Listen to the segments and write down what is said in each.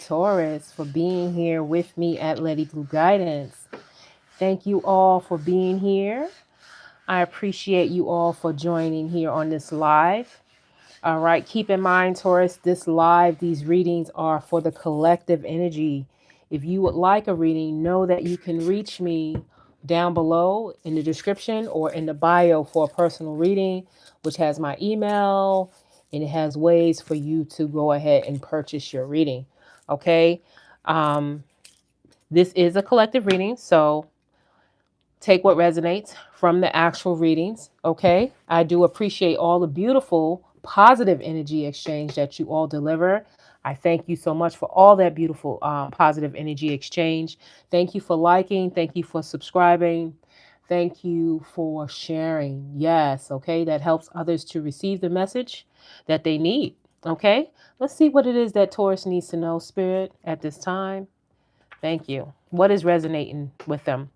Taurus, for being here with me at Letiblu Guidance. Thank you all for being here. I appreciate you all for joining here on this live. All right, keep in mind, Taurus, this live, these readings are for the collective energy. If you would like a reading, know that you can reach me down below in the description or in the bio for a personal reading, which has my email and it has ways for you to go ahead and purchase your reading. Okay. Um, this is a collective reading, so take what resonates from the actual readings. Okay. I do appreciate all the beautiful, positive energy exchange that you all deliver. I thank you so much for all that beautiful, positive energy exchange. Thank you for liking. Thank you for subscribing. Thank you for sharing. Yes. Okay. That helps others to receive the message that they need. Okay. Let's see what it is that Taurus needs to know, Spirit, at this time. Thank you. What is resonating with them?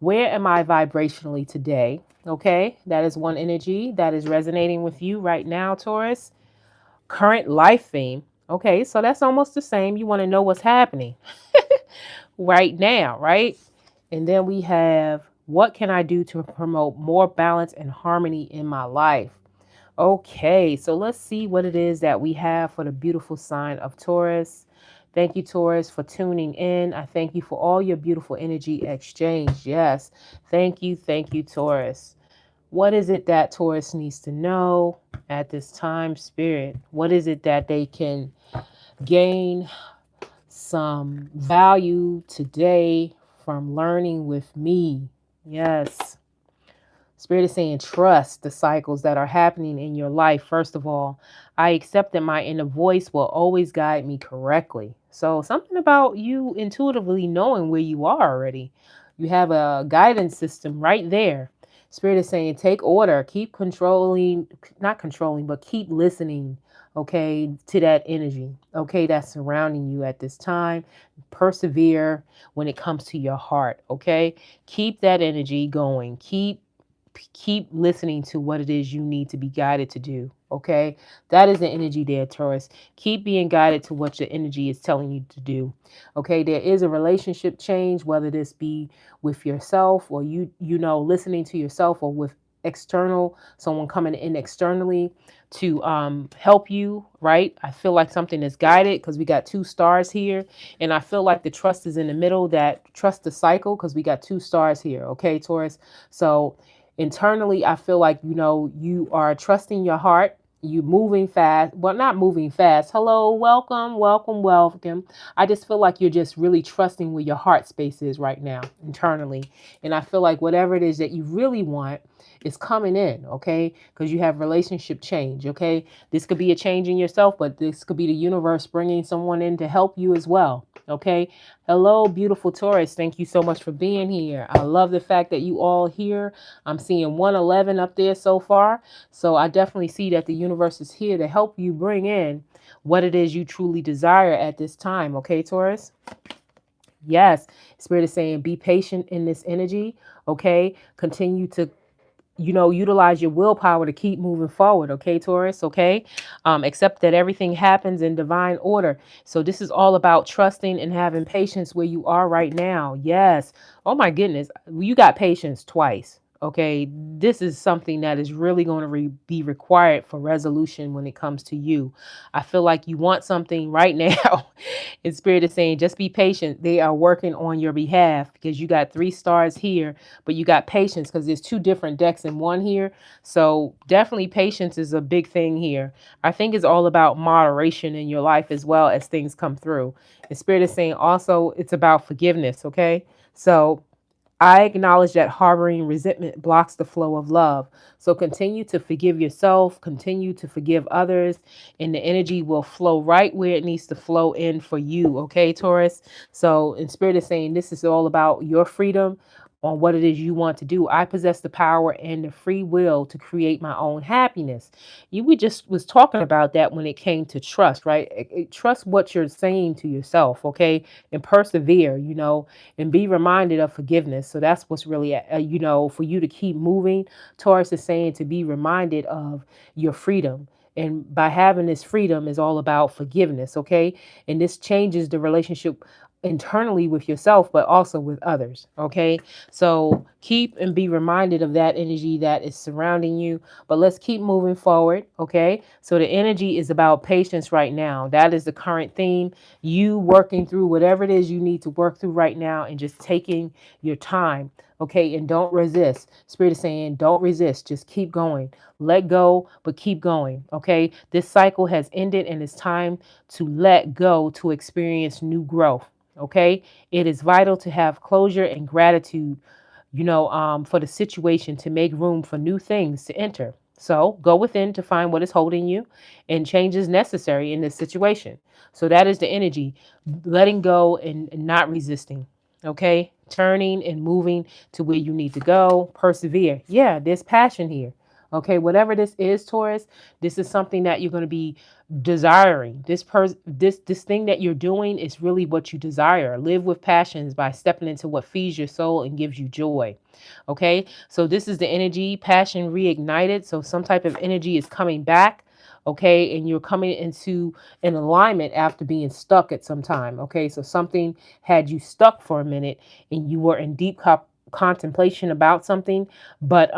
Where am I vibrationally today? Okay, that is one energy that is resonating with you right now, Taurus. Current life theme. Okay, so that's almost the same. You want to know what's happening right now, right? And then we have what can I do to promote more balance and harmony in my life? Okay, so let's see what it is that we have for the beautiful sign of Taurus. Thank you, Taurus, for tuning in. I thank you for all your beautiful energy exchange. Yes, thank you, Taurus. What is it that Taurus needs to know at this time, Spirit? What is it that they can gain some value today from learning with me? Yes. Spirit is saying, trust the cycles that are happening in your life. First of all, I accept that my inner voice will always guide me correctly. So, something about you intuitively knowing where you are already. You have a guidance system right there. Spirit is saying, take order, keep controlling, not controlling, but keep listening, okay, to that energy, okay, that's surrounding you at this time. Persevere when it comes to your heart, okay? Keep that energy going. Keep listening to what it is you need to be guided to do. Okay, that is the energy there, Taurus. Keep being guided to what your energy is telling you to do. Okay, there is a relationship change, whether this be with yourself or you know listening to yourself, or with external someone coming in externally to help you, right? I feel like something is guided because we got two stars here, and I feel like the trust is in the middle, that trust the cycle, because we got two stars here. Okay, Taurus. So internally, I feel like, you are trusting your heart. You moving fast. Well, not moving fast. Hello, welcome, welcome, welcome. I just feel like you're just really trusting where your heart space is right now internally. And I feel like whatever it is that you really want is coming in, okay? Because you have relationship change, okay? This could be a change in yourself, but this could be the universe bringing someone in to help you as well, okay? Hello, beautiful Taurus. Thank you so much for being here. I love the fact that you all here. I'm seeing 111 up there so far. So I definitely see that the universe is here to help you bring in what it is you truly desire at this time. Okay, Taurus? Yes. Spirit is saying be patient in this energy. Okay. Continue to utilize your willpower to keep moving forward. Okay, Taurus. Okay. Accept that everything happens in divine order. So this is all about trusting and having patience where you are right now. Yes. Oh my goodness. You got patience twice. Okay. This is something that is really going to be required for resolution when it comes to you. I feel like you want something right now. And Spirit is saying, just be patient. They are working on your behalf because you got three stars here, but you got patience because there's two different decks in one here. So definitely patience is a big thing here. I think it's all about moderation in your life as well as things come through. And Spirit is saying also it's about forgiveness. Okay. So I acknowledge that harboring resentment blocks the flow of love. So continue to forgive yourself, continue to forgive others, and the energy will flow right where it needs to flow in for you. Okay, Taurus? So, in Spirit is saying this is all about your freedom on what it is you want to do. I possess the power and the free will to create my own happiness. We just was talking about that when it came to trust, right? Trust what you're saying to yourself, okay? And persevere, and be reminded of forgiveness. So that's what's really, for you to keep moving. Taurus is saying to be reminded of your freedom And by having this freedom is all about forgiveness, okay? And this changes the relationship internally with yourself, but also with others, okay? So keep and be reminded of that energy that is surrounding you. But let's keep moving forward, okay? So the energy is about patience right now. That is the current theme. You working through whatever it is you need to work through right now and just taking your time, okay? And don't resist. Spirit is saying, don't resist. Just keep going. Let go, but keep going, okay? This cycle has ended and it's time to let go to experience new growth, okay? It is vital to have closure and gratitude, for the situation to make room for new things to enter. So go within to find what is holding you and change is necessary in this situation. So that is the energy, letting go and not resisting. Okay. Turning and moving to where you need to go. Persevere. Yeah, there's passion here. Okay. Whatever this is, Taurus, this is something that you're going to be desiring. This thing that you're doing is really what you desire. Live with passions by stepping into what feeds your soul and gives you joy. Okay, so this is the energy, passion reignited. So some type of energy is coming back. Okay, and you're coming into an alignment after being stuck at some time. Okay, so something had you stuck for a minute and you were in deep contemplation about something, but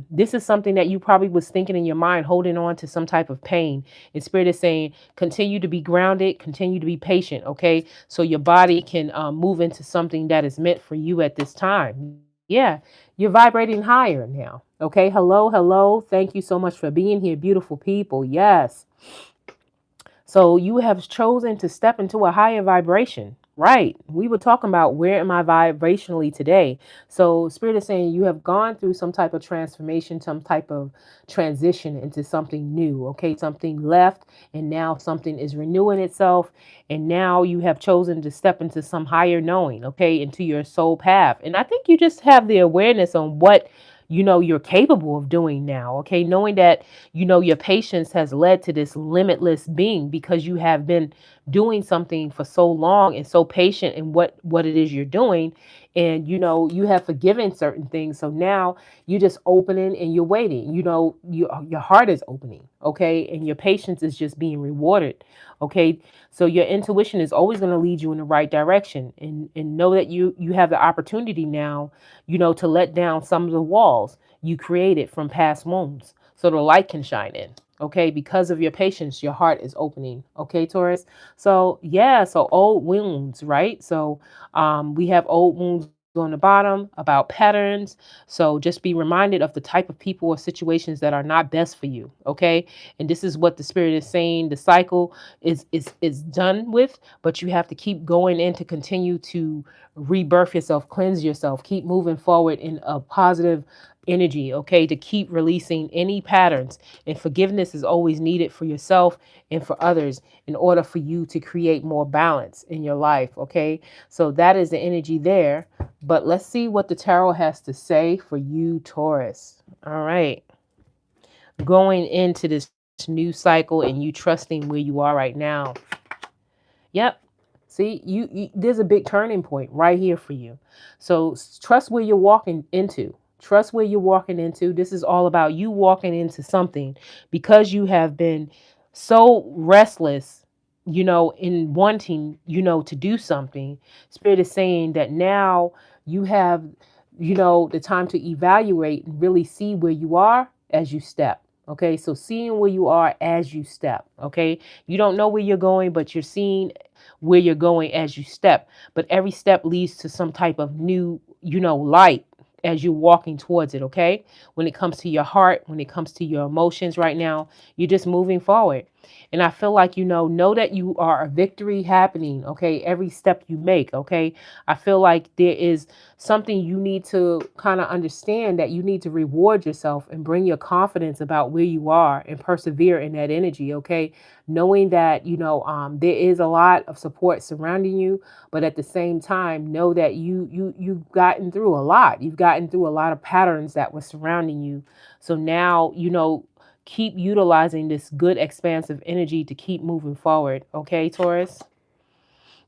this is something that you probably was thinking in your mind, holding on to some type of pain. And Spirit is saying continue to be grounded, continue to be patient, okay, so your body can move into something that is meant for you at this time. Yeah, you're vibrating higher now. Okay, hello, hello, thank you so much for being here, beautiful people. Yes, so you have chosen to step into a higher vibration. Right. We were talking about where am I vibrationally today. So Spirit is saying you have gone through some type of transformation, some type of transition into something new. Okay. Something left and now something is renewing itself. And now you have chosen to step into some higher knowing. Okay. Into your soul path. And I think you just have the awareness on what you're capable of doing now. Okay. Knowing that your patience has led to this limitless being because you have been doing something for so long and so patient in what it is you're doing, and you have forgiven certain things, so now you're just opening and you're waiting. Your heart is opening, okay, and your patience is just being rewarded, okay. So your intuition is always going to lead you in the right direction, and know that you have the opportunity now, to let down some of the walls you created from past wounds so the light can shine in. Okay, because of your patience, your heart is opening. Okay, Taurus. So yeah, so old wounds, right? So we have old wounds on the bottom about patterns. So just be reminded of the type of people or situations that are not best for you. Okay, and this is what the Spirit is saying. The cycle is done with, but you have to keep going in to continue to rebirth yourself, cleanse yourself, keep moving forward in a positive energy, okay, to keep releasing any patterns. And forgiveness is always needed for yourself and for others in order for you to create more balance in your life, okay. So that is the energy there, but let's see what the tarot has to say for you, Taurus. All right, going into this new cycle and you trusting where you are right now. Yep. See, there's a big turning point right here for you. So trust where you're walking into. Trust where you're walking into. This is all about you walking into something because you have been so restless, in wanting, to do something. Spirit is saying that now you have, the time to evaluate and really see where you are as you step. Okay, so seeing where you are as you step. Okay, you don't know where you're going, but you're seeing where you're going as you step. But every step leads to some type of new, light as you're walking towards it. Okay, when it comes to your heart, when it comes to your emotions right now, you're just moving forward. And I feel like, know that you are a victory happening. Okay, every step you make. Okay, I feel like there is something you need to kind of understand, that you need to reward yourself and bring your confidence about where you are and persevere in that energy. Okay, knowing that there is a lot of support surrounding you, but at the same time know that you've gotten through a lot. You've gotten through a lot of patterns that were surrounding you. So now keep utilizing this good expansive energy to keep moving forward. Okay, Taurus.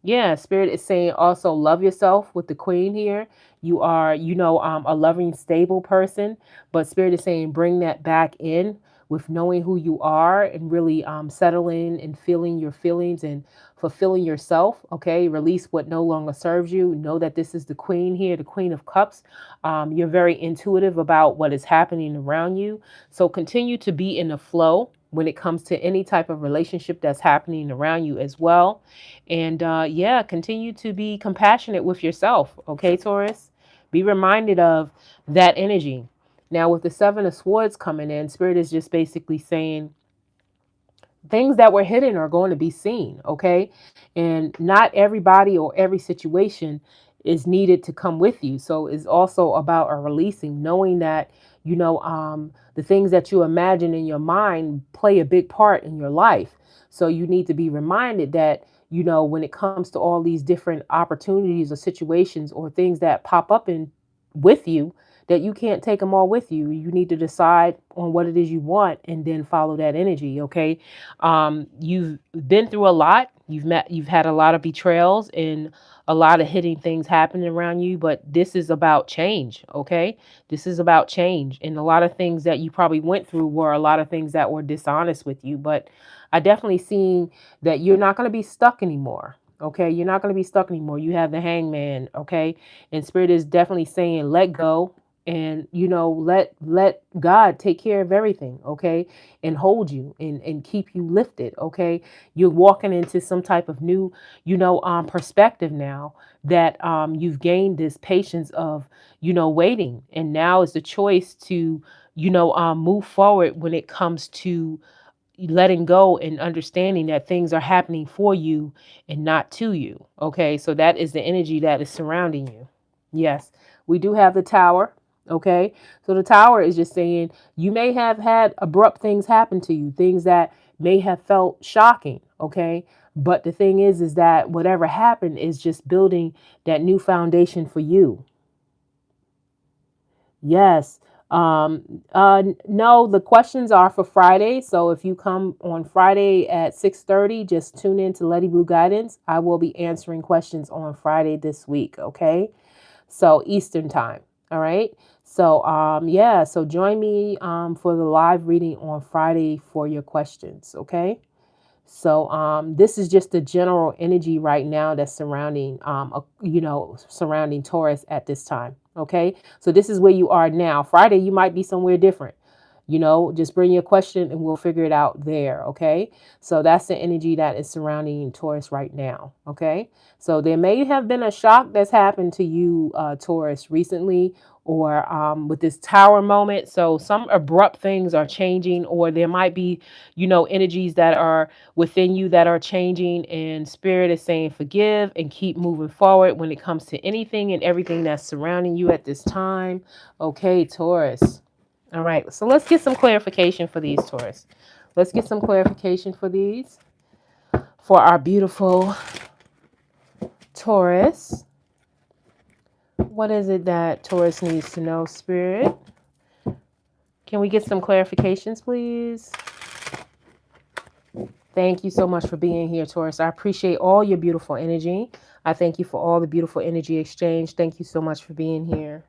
Yeah, Spirit is saying also love yourself with the Queen here. You are, a loving, stable person, but Spirit is saying bring that back in with knowing who you are and really settling and feeling your feelings and fulfilling yourself. Okay, release what no longer serves you. Know that this is the queen here, the queen of cups. You're very intuitive about what is happening around you. So continue to be in the flow when it comes to any type of relationship that's happening around you as well. And yeah, continue to be compassionate with yourself. Okay, Taurus? Be reminded of that energy. Now, with the Seven of Swords coming in, Spirit is just basically saying things that were hidden are going to be seen, okay? And not everybody or every situation is needed to come with you. So it's also about a releasing, knowing that, the things that you imagine in your mind play a big part in your life. So you need to be reminded that, when it comes to all these different opportunities or situations or things that pop up in with you, that you can't take them all with you. You need to decide on what it is you want and then follow that energy. Okay. You've been through a lot. You've had a lot of betrayals and a lot of hitting things happening around you, but this is about change. Okay. This is about change. And a lot of things that you probably went through were a lot of things that were dishonest with you, but I definitely seen that you're not going to be stuck anymore. Okay. You're not going to be stuck anymore. You have the hangman. Okay. And Spirit is definitely saying, let go, and let God take care of everything, okay, and hold you and keep you lifted. Okay, you're walking into some type of new perspective now that you've gained this patience of waiting, and now is the choice to move forward when it comes to letting go and understanding that things are happening for you and not to you. Okay, so that is the energy that is surrounding you. Yes, we do have the Tower. Okay, so the Tower is just saying you may have had abrupt things happen to you, things that may have felt shocking. Okay, but the thing is that whatever happened is just building that new foundation for you. Yes. No, the questions are for Friday. So if you come on Friday at 6:30, just tune in to Letiblu Guidance. I will be answering questions on Friday this week. Okay. So Eastern time. All right. So yeah. So join me for the live reading on Friday for your questions. Okay. So this is just the general energy right now that's surrounding Taurus at this time. Okay, so this is where you are now. Friday, you might be somewhere different. Just bring your question and we'll figure it out there. Okay, so that's the energy that is surrounding Taurus right now. Okay, so there may have been a shock that's happened to you, Taurus, recently, or with this Tower moment. So some abrupt things are changing, or there might be, energies that are within you that are changing, and Spirit is saying forgive and keep moving forward when it comes to anything and everything that's surrounding you at this time. Okay, Taurus. All right, so let's get some clarification for these, Taurus. Let's get some clarification for these for our beautiful Taurus. What is it that Taurus needs to know, Spirit? Can we get some clarifications, please? Thank you so much for being here, Taurus. I appreciate all your beautiful energy. I thank you for all the beautiful energy exchange. Thank you so much for being here.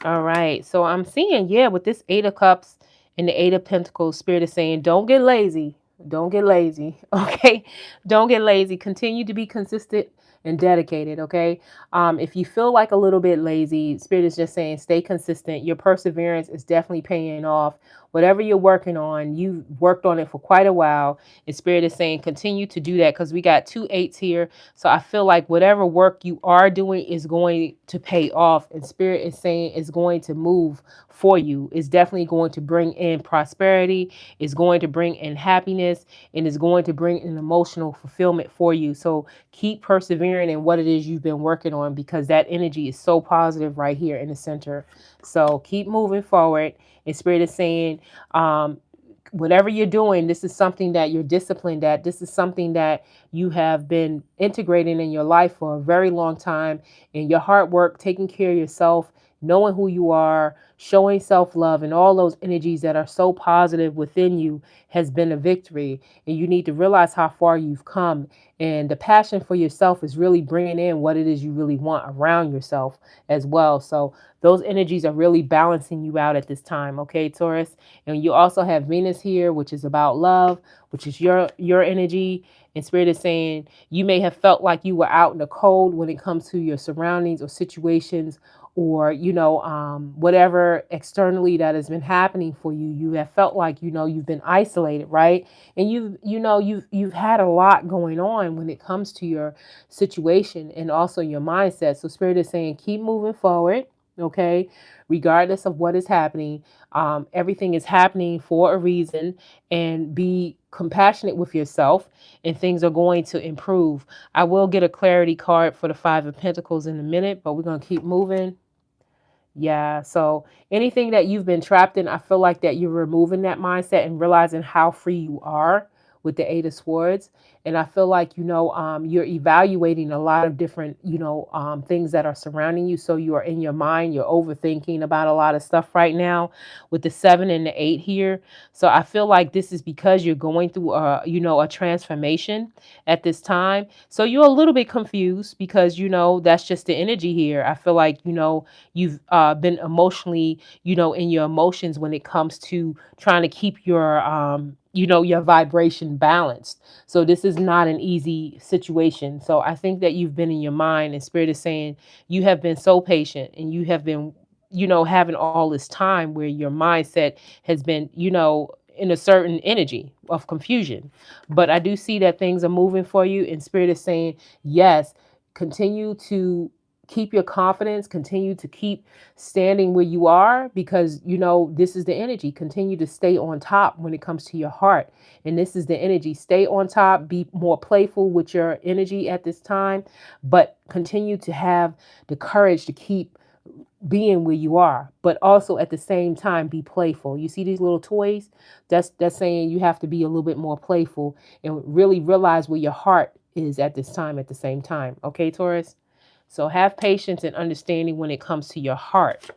All right. So I'm seeing, with this Eight of Cups and the Eight of Pentacles, Spirit is saying, don't get lazy. Don't get lazy. Okay. Don't get lazy. Continue to be consistent and dedicated. Okay. If you feel like a little bit lazy, Spirit is just saying, stay consistent. Your perseverance is definitely paying off. Whatever you're working on, you've worked on it for quite a while. And Spirit is saying, continue to do that, because we got 2 8s here. So I feel like whatever work you are doing is going to pay off. And Spirit is saying it's going to move for you. It's definitely going to bring in prosperity. It's going to bring in happiness, and it's going to bring in emotional fulfillment for you. So keep persevering in what it is you've been working on, because that energy is so positive right here in the center. So keep moving forward. And Spirit is saying, whatever you're doing, this is something that you're disciplined at. This is something that you have been integrating in your life for a very long time, and your hard work, taking care of yourself, knowing who you are, showing self-love, and all those energies that are so positive within you has been a victory. And you need to realize how far you've come. And the passion for yourself is really bringing in what it is you really want around yourself as well. So those energies are really balancing you out at this time, okay, Taurus? And you also have Venus here, which is about love, which is your energy. And Spirit is saying you may have felt like you were out in the cold when it comes to your surroundings or situations, or whatever externally that has been happening for you. You have felt like you've been isolated, right? And you've had a lot going on when it comes to your situation and also your mindset. So Spirit is saying keep moving forward, okay, regardless of what is happening. Everything is happening for a reason, and be compassionate with yourself, and things are going to improve. I will get a clarity card for the Five of Pentacles in a minute, but we're going to keep moving. Yeah, so anything that you've been trapped in, I feel like that you're removing that mindset and realizing how free you are with the Eight of Swords. And I feel like, you're evaluating a lot of different, things that are surrounding you. So you are in your mind, you're overthinking about a lot of stuff right now with the 7 and the 8 here. So I feel like this is because you're going through a transformation at this time. So you're a little bit confused because, that's just the energy here. I feel like, you've been emotionally, in your emotions when it comes to trying to keep your vibration balanced. So this is not an easy situation. So I think that you've been in your mind, and Spirit is saying you have been so patient, and you have been, having all this time where your mindset has been, in a certain energy of confusion. But I do see that things are moving for you, and Spirit is saying, yes, continue to keep your confidence, continue to keep standing where you are, because this is the energy. Continue to stay on top when it comes to your heart, and this is the energy. Stay on top, be more playful with your energy at this time, but continue to have the courage to keep being where you are, but also at the same time be playful. You see these little toys? That's saying you have to be a little bit more playful and really realize where your heart is at this time at the same time. Okay, Taurus? So have patience and understanding when it comes to your heart.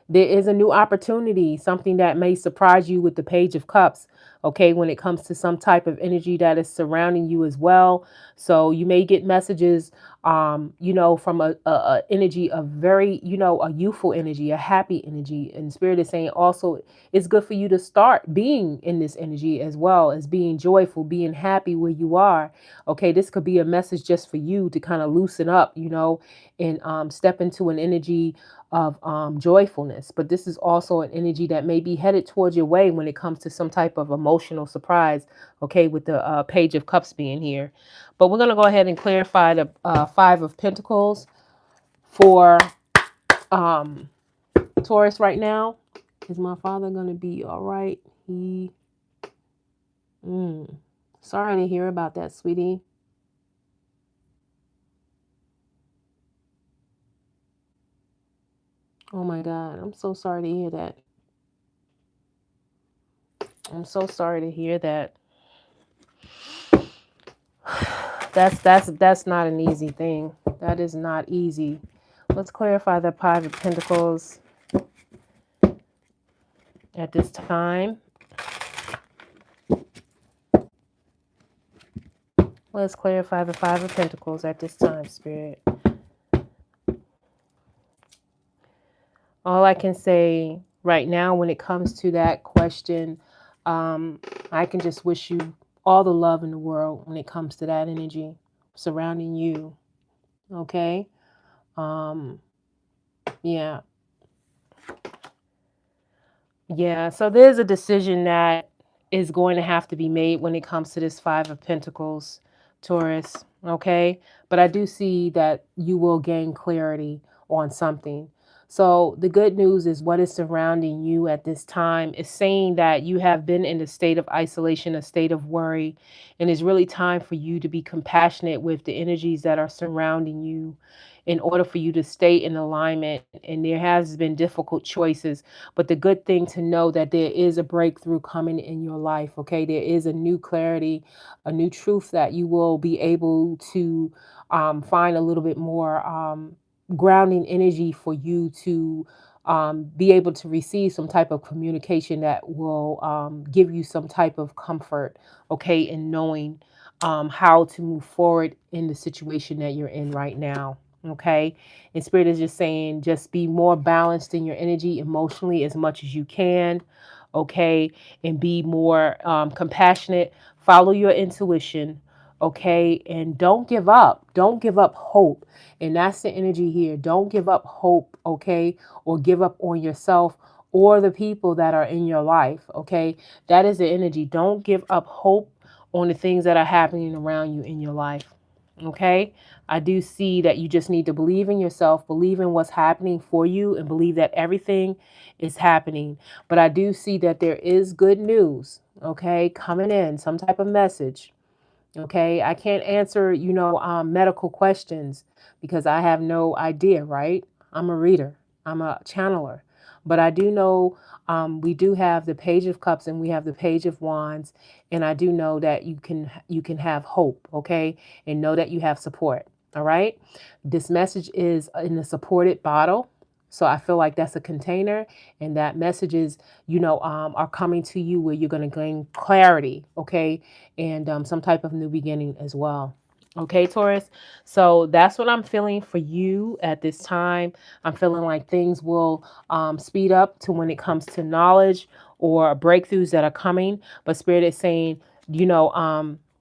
There is a new opportunity, something that may surprise you with the Page of Cups, okay, when it comes to some type of energy that is surrounding you as well. So you may get messages, from a energy of very, a youthful energy, a happy energy. And Spirit is saying also it's good for you to start being in this energy as well as being joyful, being happy where you are. Okay, this could be a message just for you to kind of loosen up, and step into an energy of joyfulness. But this is also an energy that may be headed towards your way when it comes to some type of emotional surprise, okay, with the Page of Cups being here. But we're going to go ahead and clarify the Five of Pentacles for Taurus right now. Is my father going to be all right? Sorry to hear about that, sweetie. Oh my God, I'm so sorry to hear that. I'm so sorry to hear that. That's not an easy thing. That is not easy. Let's clarify the Five of Pentacles at this time. Let's clarify the Five of Pentacles at this time, Spirit. All I can say right now when it comes to that question, I can just wish you all the love in the world when it comes to that energy surrounding you. Okay? Yeah. Yeah. So there's a decision that is going to have to be made when it comes to this Five of Pentacles, Taurus. Okay? But I do see that you will gain clarity on something. So the good news is what is surrounding you at this time is saying that you have been in a state of isolation, a state of worry, and it's really time for you to be compassionate with the energies that are surrounding you in order for you to stay in alignment. And there has been difficult choices, but the good thing to know that there is a breakthrough coming in your life, okay? There is a new clarity, a new truth that you will be able to find a little bit more grounding energy for you to be able to receive some type of communication that will give you some type of comfort, okay, in knowing how to move forward in the situation that you're in right now. Okay. And Spirit is just saying, just be more balanced in your energy emotionally as much as you can. Okay. And be more compassionate. Follow your intuition. Okay. And don't give up. Don't give up hope. And that's the energy here. Don't give up hope. Okay. Or give up on yourself or the people that are in your life. Okay. That is the energy. Don't give up hope on the things that are happening around you in your life. Okay. I do see that you just need to believe in yourself, believe in what's happening for you, and believe that everything is happening. But I do see that there is good news, okay, coming in, some type of message. Okay, I can't answer, medical questions because I have no idea, right? I'm a reader, I'm a channeler. But I do know we do have the Page of Cups and we have the Page of Wands, and I do know that you can have hope, okay, and know that you have support. All right, this message is in a supported bottle, so I feel like that's a container, and that messages, are coming to you where you're going to gain clarity, okay, and some type of new beginning as well. Okay, Taurus. So that's what I'm feeling for you at this time. I'm feeling like things will speed up to when it comes to knowledge or breakthroughs that are coming. But Spirit is saying,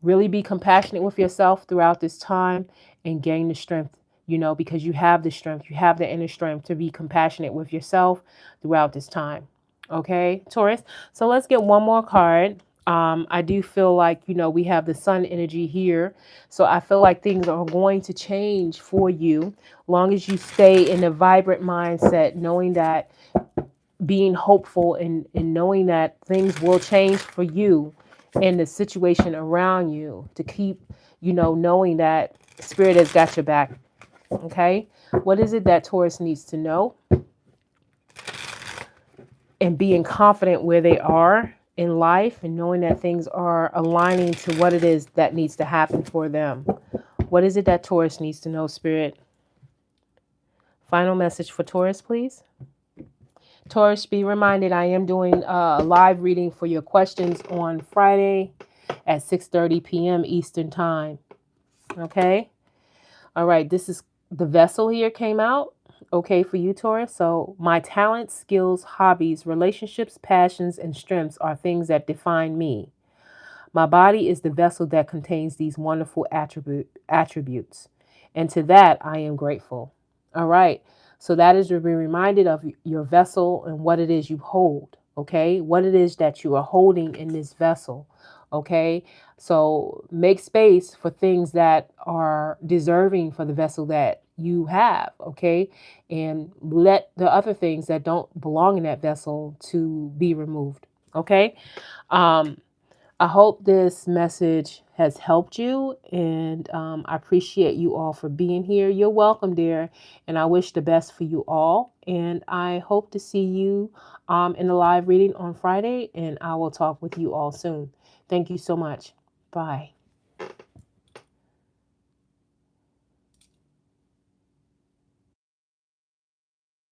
really be compassionate with yourself throughout this time and gain the strength, because you have the strength, you have the inner strength to be compassionate with yourself throughout this time. Okay, Taurus. So let's get one more card. I do feel like, we have the sun energy here. So I feel like things are going to change for you long as you stay in a vibrant mindset, knowing that being hopeful and knowing that things will change for you and the situation around you to keep, knowing that Spirit has got your back. Okay. What is it that Taurus needs to know? And being confident where they are in life and knowing that things are aligning to what it is that needs to happen for them. What is it that Taurus needs to know, Spirit? Final message for Taurus, please. Taurus, be reminded I am doing a live reading for your questions on Friday at 6:30 p.m. Eastern Time. Okay? All right, this is the vessel here came out. Okay, for you, Taurus. So, my talents, skills, hobbies, relationships, passions, and strengths are things that define me. My body is the vessel that contains these wonderful attributes. And to that, I am grateful. All right. So that is to be reminded of your vessel and what it is you hold. Okay. What it is that you are holding in this vessel. Okay. So make space for things that are deserving for the vessel that you have. Okay. And let the other things that don't belong in that vessel to be removed. Okay. Um, I hope this message has helped you, and I appreciate you all for being here. You're welcome, dear, and I wish the best for you all. And I hope to see you in the live reading on Friday, and I will talk with you all soon. Thank you so much. Bye.